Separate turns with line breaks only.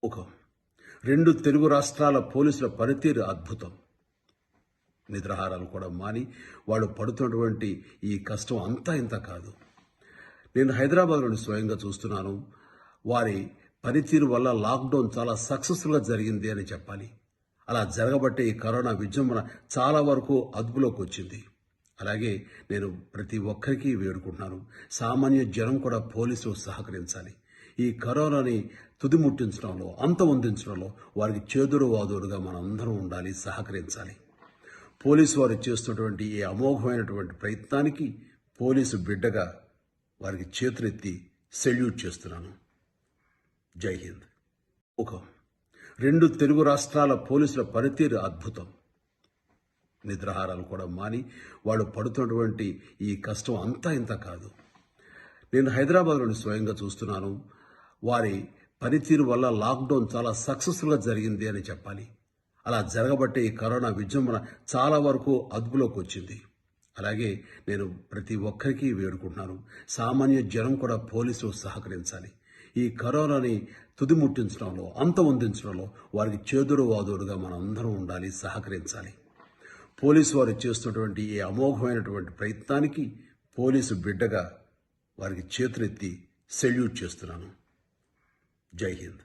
ఒక 2 తెలుగు రాష్ట్రాల పోలీసుల పనితీరు అద్భుతం. నిద్రాహారాలు కూడా మాని వాళ్ళు పడుతున్నటువంటి ఈ కష్టం అంతా ఇంత కాదు. నేను హైదరాబాద్లోని స్వయంగా చూస్తున్నాను. వారి పనితీరు వల్ల లాక్డౌన్ చాలా సక్సెస్ఫుల్గా జరిగింది అని చెప్పాలి. అలా జరగబట్టే ఈ కరోనా విజృంభణ చాలా వరకు అదుపులోకి వచ్చింది. అలాగే నేను ప్రతి ఒక్కరికి వేడుకుంటున్నాను, సామాన్య జనం కూడా పోలీసులు సహకరించాలి. ఈ కరోనాని తుదిముట్టించడంలో, అంతమొందించడంలో వారికి చేదురు వాదురుగా మనందరం ఉండాలి, సహకరించాలి. పోలీసు వారు చేస్తున్నటువంటి ఈ అమోఘమైనటువంటి ప్రయత్నానికి పోలీసు బిడ్డగా వారికి చేతులెత్తి సెల్యూట్ చేస్తున్నాను. జై హింద్. ఒక 2 తెలుగు రాష్ట్రాల పోలీసుల పనితీరు అద్భుతం. నిద్రాహారాలు కూడా మాని వాళ్ళు పడుతున్నటువంటి ఈ కష్టం అంతా ఇంత కాదు. నేను హైదరాబాద్లోని స్వయంగా చూస్తున్నాను. వారి పనితీరు వల్ల లాక్డౌన్ చాలా సక్సెస్ఫుల్గా జరిగింది అని చెప్పాలి. అలా జరగబట్టే ఈ కరోనా విజృంభణ చాలా వరకు అదుపులోకి వచ్చింది. అలాగే నేను ప్రతి ఒక్కరికి వేడుకుంటున్నాను, సామాన్య జనం కూడా పోలీసులు సహకరించాలి. ఈ కరోనాని తుదిముట్టించడంలో, అంతమొందించడంలో వారికి చేదురు వాదురుగా మనందరం ఉండాలి, సహకరించాలి. పోలీసు వారు చేస్తున్నటువంటి ఈ అమోఘమైనటువంటి ప్రయత్నానికి పోలీసు బిడ్డగా వారికి చేతులెత్తి సెల్యూట్ చేస్తున్నాను. జై హింద్.